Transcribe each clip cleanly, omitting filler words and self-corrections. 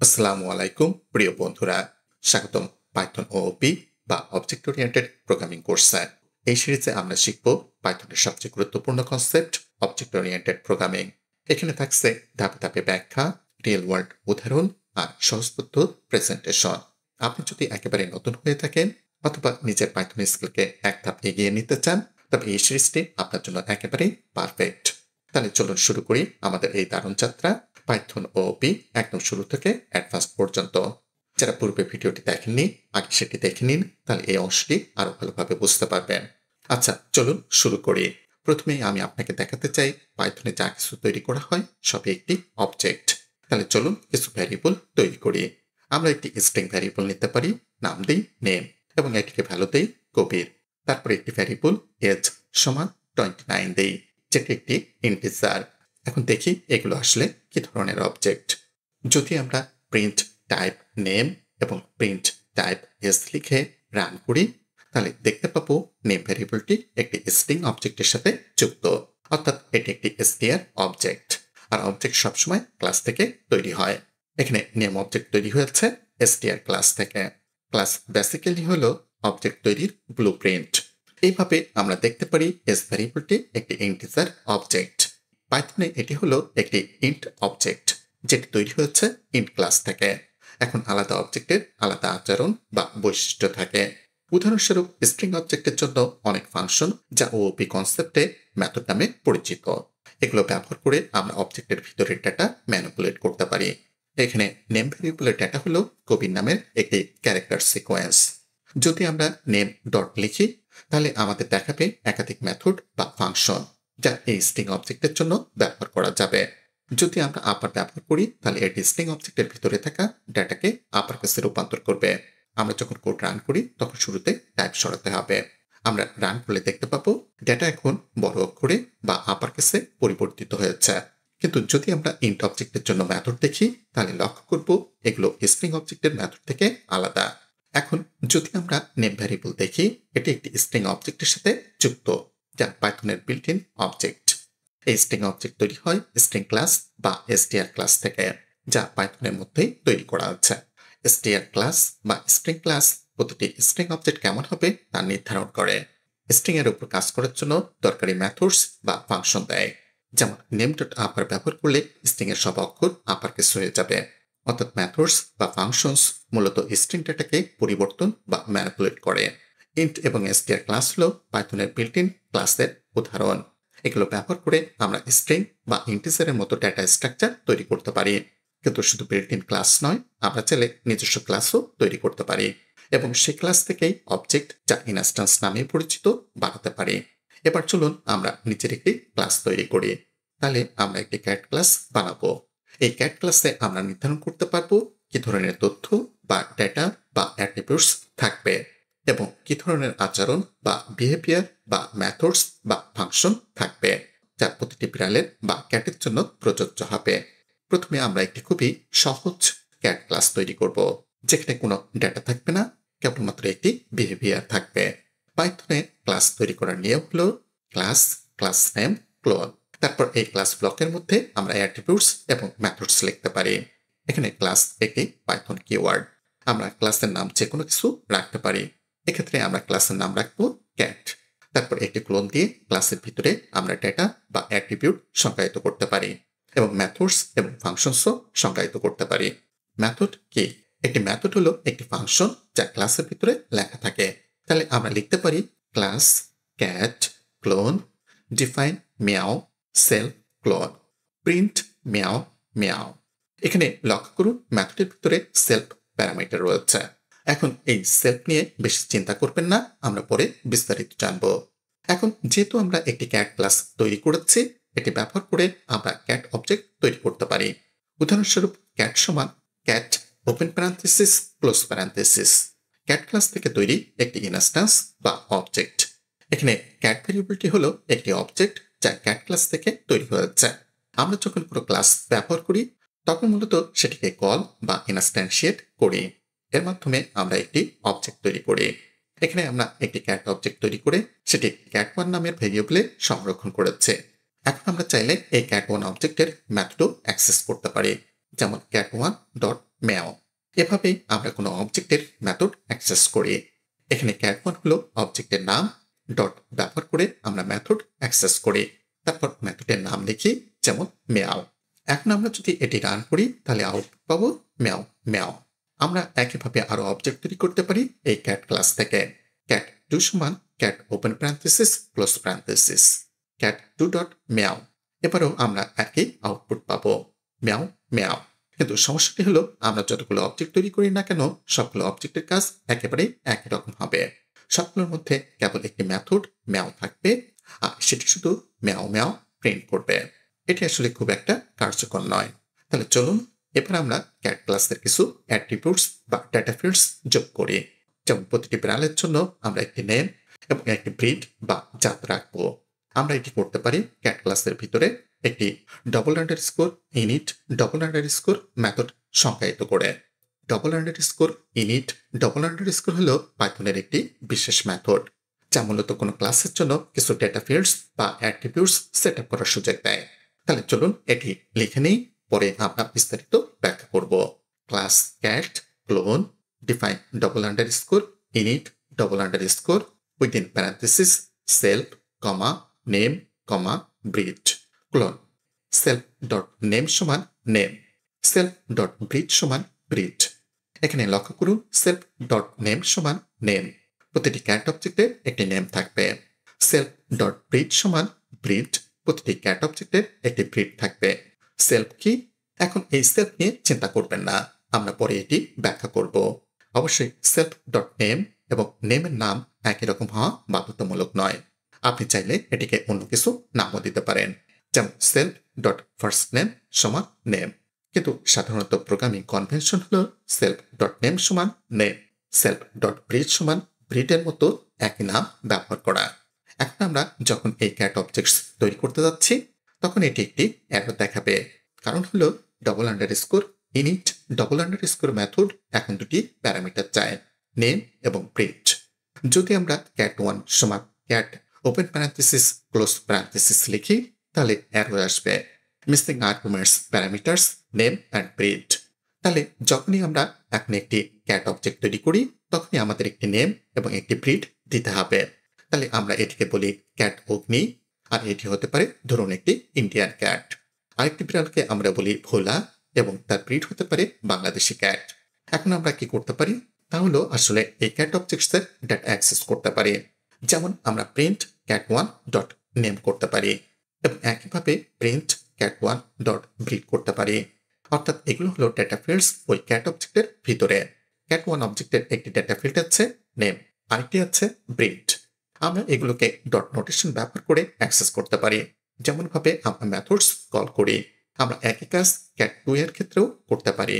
আসসালামু আলাইকুম প্রিয় বন্ধুরা, স্বাগতম পাইথন ওওপি বা অবজেক্ট ওরিয়েন্টেড প্রোগ্রামিং কোর্সে। এই সিরিজে আমরা শিখব পাইথনের সবচেয়ে গুরুত্বপূর্ণ কনসেপ্ট অবজেক্ট ওরিয়েন্টেড প্রোগ্রামিং। এখানে থাকছে ধাপে ধাপে ব্যাখ্যা, রিয়েল ওয়ার্ল্ড উদাহরণ আর সহজবোধ্য প্রেজেন্টেশন। আপনি যদি একেবারে নতুন হয়ে থাকেন অথবা নিজের পাইথন স্কিলকে এক ধাপ এগিয়ে নিতে চান, তবে এই সিরিজটি আপনার জন্য একেবারেই পারফেক্ট। তাহলে চলুন শুরু করি আমাদের এই দারুণ যাত্রা পাইথন ওওপি একদম শুরু থেকে অ্যাডভান্স পর্যন্ত। যারা পূর্বে ভিডিওটি দেখেননি, আগে সেটি দেখে নিন, তাহলে এই অংশটি আরো ভালোভাবে বুঝতে পারবেন। আচ্ছা, চলুন শুরু করি। প্রথমেই আমি আপনাকে দেখাতে চাই পাইথনে যা কিছু তৈরি করা হয় সবই একটি অবজেক্ট। তাহলে চলুন কিছু ভ্যারিয়েবল তৈরি করি। আমরা একটি স্ট্রিং ভ্যারিয়েবল নিতে পারি, নাম দিই নেম এবং এটিকে ভ্যালু দেই কবির। তারপরে একটি ভ্যারিয়েবল এজ সমান 29 দেই, যেটি একটি ইন্টিজার। এখন দেখি এগুলো আসলে কি ধরনের অবজেক্ট। যদি আমরা প্রিন্ট টাইপ নেম এবং প্রিন্ট টাইপ এস লিখে রান করি, তাহলে দেখতে পাবো নেম ভ্যারিয়েবলটি একটি স্ট্রিং অবজেক্টের সাথে যুক্ত, অর্থাৎ এটি একটি str অবজেক্ট। আর অবজেক্ট সবসময় ক্লাস থেকে তৈরি হয়। এখানে নেম অবজেক্ট তৈরি হয়েছে str ক্লাস থেকে। ক্লাস বেসিক্যালি হলো অবজেক্ট তৈরির ব্লুপ্রিন্ট। এইভাবে আমরা দেখতে পারি এস ভ্যারিয়েবলটি একটি ইন্টিজার অবজেক্ট। পাইথনে এটি হলো একটি ইন্ট অবজেক্ট, যেটি তৈরি হয়েছে ইন্ট ক্লাস থেকে। এখন আলাদা অবজেক্টের আলাদা আচরণ বা বৈশিষ্ট্য থাকে। উদাহরণস্বরূপ স্ট্রিং অবজেক্টের জন্য অনেক ফাংশন, যা ওওপি কনসেপ্টে মেথড নামে পরিচিত। এগুলো ব্যবহার করে আমরা অবজেক্টের ভিতরের ডেটা ম্যানিপুলেট করতে পারি। এখানে নেম ভ্যারিয়েবলের ডেটা হলো কবির নামের একটি ক্যারেক্টার সিকোয়েন্স। যদি আমরা নেম ডট লিখি, তাহলে আমাদের দেখাবে একাধিক মেথড বা ফাংশন, যা এই স্ট্রিং অবজেক্টের জন্য ব্যবহার করা যাবে। যদি আমরা আপার ব্যবহার করি, তাহলে এটি স্ট্রিং অবজেক্টের ভিতরে থাকা ডেটাকে আপার কেসে রূপান্তর করবে। আমরা যখন কোড রান করি তখন শুরুতে টাইপ সরাতে হবে। আমরা রান করলে দেখতে পাবো ডেটা এখন বড় অক্ষরে বা আপার কেসে পরিবর্তিত হয়েছে। কিন্তু যদি আমরা ইন্ট অবজেক্টের জন্য মেথড দেখি, তাহলে লক্ষ্য করব এগুলো স্ট্রিং অবজেক্টের মেথড থেকে আলাদা। এখন যদি আমরা নেম ভ্যারিয়েবল দেখি, এটি একটি স্ট্রিং অবজেক্টের সাথে যুক্ত, যা পাইথনের বিল্ট ইন অবজেক্ট। এই স্ট্রিং অবজেক্ট তৈরি হয় স্ট্রিং ক্লাস বা str ক্লাস থেকে, যা পাইথনের মধ্যেই তৈরি করা আছে। str ক্লাস বা স্ট্রিং ক্লাস প্রতিটি স্ট্রিং অবজেক্ট কেমন হবে তা নির্ধারণ করে। স্ট্রিং এর উপর কাজ করার জন্য দরকারি মেথডস বা ফাংশন দেয়। যেমন নেম ডট আপার ব্যবহার করলে স্ট্রিং এর সব অক্ষর আপার কেস হয়ে যাবে। অর্থাৎ মেথডস বা ফাংশনস মূলত স্ট্রিং ডেটাকে পরিবর্তন বা ম্যানিপুলেট করে। ইন্ট এবং str ক্লাস হলো পাইথনের বিল্ট ইন ক্লাসের উদাহরণ। এগুলো ব্যবহার করে আমরা স্ট্রিং বা ইন্টিজারের মতো ডেটা স্ট্রাকচার তৈরি করতে পারি। কিন্তু শুধু বিল্ট ইন ক্লাস নয়, আমরা চাইলে নিজস্ব ক্লাসও তৈরি করতে পারি এবং সেই ক্লাস থেকেই অবজেক্ট, যা ইনস্ট্যান্স নামে পরিচিত, বানাতে পারি। এবার চলুন আমরা নিচের একটি ক্লাস তৈরি করি। তাহলে আমরা একটি ক্যাট ক্লাস বানাবো। এই ক্যাট ক্লাসে আমরা নির্ধারণ করতে পারবো কি ধরনের তথ্য বা ডেটা বা অ্যাট্রিবিউটস থাকবে এবং কি ধরনের আচরণ বা বিহেভিয়ার বা মেথডস বা ফাংশন থাকবে, যা প্রতিটি বিড়ালের বা ক্যাটের জন্য প্রযোজ্য হবে। প্রথমে আমরা একটি খুবই সহজ ক্যাট ক্লাস তৈরি করব, যেখানে কোনো ডেটা থাকবে না, কেবলমাত্র একটি বিহেভিয়ার থাকবে। পাইথনে ক্লাস তৈরি করার নিয়ম হলো ক্লাস, ক্লাস নেম, ক্লোন। তারপর এই ক্লাস ব্লকের মধ্যে আমরা অ্যাট্রিবিউটস এবং মেথডস লিখতে পারি। এখানে ক্লাস একটি পাইথন কিওয়ার্ড। আমরা ক্লাসের নাম যে কোনো কিছু রাখতে পারি। এক্ষেত্রে আমরা ক্লাসের নাম রাখবো ক্যাট। তারপর একটি ক্লোন দিয়ে ক্লাসের ভিতরে আমরা ডেটা বা অ্যাট্রিবিউট সংজ্ঞায়িত করতে পারি এবং মেথডস এবং ফাংশনসও সংজ্ঞায়িত করতে পারি। মেথড কি? একটি মেথড হলো একটি ফাংশন যা ক্লাসের ভিতরে লেখা থাকে। তাহলে আমরা লিখতে পারি class cat colon define meow self colon print meow meow. এখানে লক্ষ্য করুন মেথডের ভিতরে সেলফ প্যারামিটার রয়েছে। এখন এই সেলফ নিয়ে বেশি চিন্তা করবেন না, আমরা পরে বিস্তারিত জানবো। এখন যেহেতু আমরা একটি ক্যাট ক্লাস তৈরি করেছি, এটি ব্যবহার করে আমরা ক্যাট অবজেক্ট তৈরি করতে পারি। উদাহরণস্বরূপ ক্যাট সমান cat open parenthesis close parenthesis. Cat class থেকে তৈরি একটি ইনস্ট্যান্স বা অবজেক্ট। এখানে ক্যাট ভ্যারিয়েবলটি হলো একটি অবজেক্ট যা ক্যাট ক্লাস থেকে তৈরি হয়েছে। আমরা যখন কোনো ক্লাস ব্যবহার করি, তখন মূলত সেটিকে কল বা ইনস্ট্যান্সিয়েট করি। এর মাধ্যমে আমরা একটি অবজেক্ট তৈরি করি। এখানে আমরা একটি ক্যাট অবজেক্ট তৈরি করে সেটি cat1 নামের ভেরিয়েবলে সংরক্ষণ করেছে। এখন আমরা চাইলে এই cat1 অবজেক্টের মেথডও অ্যাক্সেস করতে পারি, যেমন cat1 ডট মেও। এভাবেই আমরা কোনো অবজেক্টের মেথড অ্যাক্সেস করি। এখানে cat1 হলো অবজেক্টের নাম, ডট ব্যবহার করে আমরা মেথড অ্যাক্সেস করি। তারপর মেথডের নাম লিখি, যেমন মেয়াও। এখন আমরা যদি এটি রান করি তাহলে আউটপুট পাবো মেও মেও। আমরা একইভাবে আরো অবজেক্ট তৈরি করতে পারি এই ক্যাট ক্লাস থেকে। cat2 সমান cat open parenthesis close parenthesis cat2 dot meow. এবারেও আমরা একই আউটপুট পাবো মেও মেও। কিন্তু সমস্যাটি হলো আমরা যতগুলো অবজেক্ট তৈরি করি না কেন সবগুলো অবজেক্টের কাজ একেবারেই একই রকম হবে। সবগুলোর মধ্যে কেবল একটি মেথড মেও থাকবে, আর সেটি শুধু মেও মেও প্রিন্ট করবে। এটি আসলে খুব একটা কার্যকর নয়। তাহলে চলুন এবার আমরা ক্যাট ক্লাসের কিছু অ্যাট্রিবিউটস বা ডেটা ফিল্ডস যোগ করি। যেমন প্রতিটি বিড়ালের জন্য আমরা একটি নেম এবং একটি ব্রিড বা জাত রাখবো। আমরা এটি করতে পারি ক্যাট ক্লাসের ভিতরে একটি double underscore init double underscore method সংজ্ঞায়িত করে। Double underscore init double underscore হলো পাইথনের একটি বিশেষ মেথড, যা মূলত কোনো ক্লাসের জন্য কিছু ডেটা ফিল্ডস বা অ্যাট্রিবিউটস সেট আপ করার সুযোগ দেয়। তাহলে চলুন এটি লিখে নেই, পরে আমরা বিস্তারিত ব্যাখ্যা করব। Class cat colon define double underscore init double underscore within parenthesis self comma name comma breed colon self dot name সমান নেম সেলফ ডট ব্রিড সমান ব্রিড। এখানে লক্ষ্য করুন সেলফ ডট নেম সমান নেম। প্রতিটি ক্যাট অবজেক্টের একটি নেম থাকবে। সেলফ ডট ব্রিড সমান ব্রিড। প্রতিটি ক্যাট অবজেক্টের একটি ব্রিড থাকবে। সেলফ কি? এখন এই সেলফ নিয়ে চিন্তা করবেন না, আমরা পরে এটি ব্যাখ্যা করব। অবশ্যই সেলফ ডট নেম এবং নেমের নাম একই রকম হওয়া বাধ্যতামূলক নয়। আপনি চাইলে এটিকে অন্য কিছু নামও দিতে পারেন, যেমন সেলফ ডট ফার্স্ট নেম সমান নেম। কিন্তু সাধারণত প্রোগ্রামিং কনভেনশন হলো সেলফ ডট নেম সমান নেম, সেলফ ডট ব্রিড সমান ব্রিডের মতো একই নাম ব্যবহার করা। এখন আমরা যখন এই ক্যাট অবজেক্টস তৈরি করতে যাচ্ছি তখন এটি একটি এরর দেখাবে। কারণ হলো double underscore init double underscore method এখন দুটি প্যারামিটার চায়, নেম এবং ব্রিড। যদি আমরা cat1 সমান cat open parenthesis close parenthesis লিখি তাহলে এরর আসবে missing arguments parameters name and breed. তাহলে যখনই আমরা এখন একটি ক্যাট অবজেক্ট তৈরি করি তখনই আমাদের একটি নেম এবং একটি ব্রিড দিতে হবে। তাহলে আমরা এটিকে বলি ক্যাট অগ্নি, আর এটি হতে পারে ধরুন একটি ইন্ডিয়ান ক্যাট। আরেকটি বিড়ালকে আমরা বলি ভোলা এবং তার ব্রিড হতে পারে বাংলাদেশি ক্যাট। এখন আমরা কি করতে পারি তা হলো আসলে এই ক্যাট অবজেক্টসের ডেটা অ্যাক্সেস করতে পারি। যেমন আমরা প্রিন্ট cat1 ডট নেম করতে পারি এবং একইভাবে প্রিন্ট cat1 ডট ব্রিড করতে পারি। অর্থাৎ এগুলো হলো ডেটা ফিল্ডস ওই ক্যাট অবজেক্টের ভিতরে। cat1 অবজেক্টের একটি ডেটা ফিল্ড আছে নেম, আরেকটি আছে ব্রিড। আমরা এগুলোকে ডট নোটেশন ব্যবহার করে অ্যাক্সেস করতে পারি। যেমন ভাবে আমরা মেথডস কল করি, আমরা একই কাজ cat2 এর ক্ষেত্রেও করতে পারি।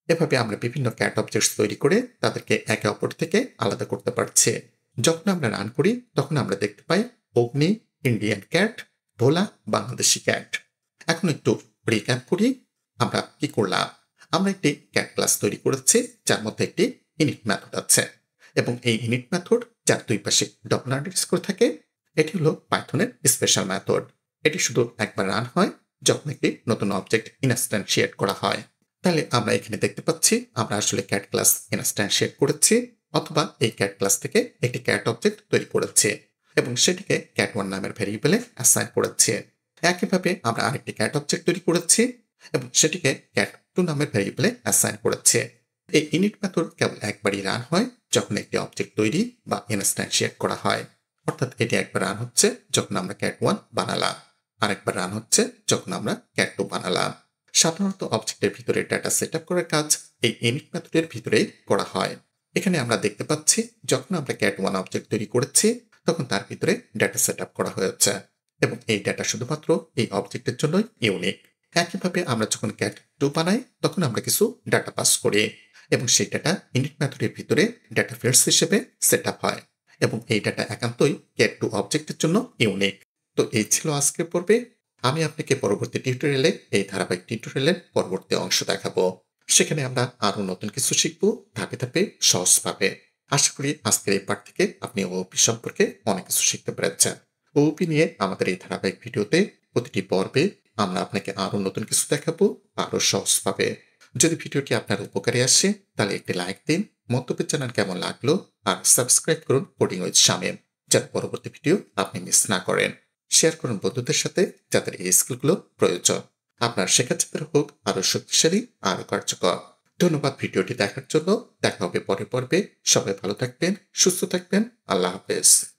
এভাবে আমরা বিভিন্ন ক্যাট অবজেক্টস তৈরি করে তাদেরকে একে অপর থেকে আলাদা করতে পারছি। যখন আমরা রান করি তখন আমরা দেখতে পাই অগ্নি ইন্ডিয়ান ক্যাট, ভোলা বাংলাদেশি ক্যাট। এখন একটু রিক্যাপ করি আমরা কি করলাম। আমরা একটি ক্যাট ক্লাস তৈরি করেছি যার মধ্যে একটি ইনিট মেথড আছে এবং এই ইনিট মেথড যার দুই পাশে ডবল আন্ডারস্কোর থাকে এটি হলো পাইথনের স্পেশাল মেথড। এটি শুধু একবার রান হয় যখন একটি নতুন অবজেক্ট ইনস্ট্যান্সিয়েট করা হয়। তাহলে আমরা এখানে দেখতে পাচ্ছি আমরা আসলে ক্যাট ক্লাস ইনস্ট্যান্সিয়েট করেছি, অথবা এই ক্যাট ক্লাস থেকে একটি ক্যাট অবজেক্ট তৈরি করেছি এবং সেটিকে cat1 নামের ভেরিয়েবলে অ্যাসাইন করেছি। একইভাবে আমরা আরেকটি ক্যাট অবজেক্ট তৈরি করেছি এবং সেটিকে cat2 নামের ভেরিয়েবলে অ্যাসাইন করেছি। এই ইনিট মেথড কেবল একবারই রান হয় যখন একটি অবজেক্ট তৈরি বা ইনস্ট্যান্সিয়েট করা হয়। অর্থাৎ এটি একবার রান হচ্ছে যখন আমরা cat1 বানালাম, আরেকবার রান হচ্ছে যখন আমরা cat2 বানালাম। সাধারণত অবজেক্টের ভিতরে ডাটা সেট আপ করার কাজ এই ইনিট মেথডের ভিতরেই করা হয়। এখানে আমরা দেখতে পাচ্ছি যখন আমরা cat1 অবজেক্ট তৈরি করেছি তখন তার ভিতরে ডাটা সেট আপ করা হয়েছে এবং এই ডাটা শুধুমাত্র এই অবজেক্টের জন্যই ইউনিক। একইভাবে আমরা যখন cat2 বানাই তখন আমরা কিছু ডাটা পাস করি এবং সেই ডাটা ইনিট মেথডের ভিতরে ডাটা ফিল্ডস হিসেবে সেট আপ হয় এবং এই ডাটা একান্তই cat2 অবজেক্টের জন্য ইউনিক। তো এই ছিল আজকের পর্বে। আমি আপনাকে পরবর্তী টিউটোরিয়ালে এই ধারাবাহিক টিউটোরিয়ালের পরবর্তী অংশ দেখাবো। সেখানে আমরা আরো নতুন কিছু শিখবো ধাপে ধাপে সহজভাবে। আশা করি আজকের এই পাঠ থেকে আপনি ওওপি সম্পর্কে অনেক কিছু শিখতে পেরেছেন। ওওপি নিয়ে আমাদের এই ধারাবাহিক ভিডিওতে প্রতিটি পর্বে আমরা আপনাকে আরো নতুন কিছু দেখাবো আরো সহজভাবে। যদি ভিডিওটি আপনার উপকারে আসে তাহলে একটি লাইক দিন, মন্তব্য জানান কেমন লাগলো, আর সাবস্ক্রাইব করুন কোডিং উইথ শামীম, যাতে পরবর্তী ভিডিও আপনি মিস না করেন। শেয়ার করুন বন্ধুদের সাথে যাদের এই স্কিলগুলো প্রয়োজন। আপনার শেখাচ্ছেদের হোক আরো শক্তিশালী, আরো কার্যকর। ধন্যবাদ ভিডিওটি দেখার জন্য। দেখা হবে পরের পর্বে। সবাই ভালো থাকবেন, সুস্থ থাকবেন। আল্লাহ হাফেজ।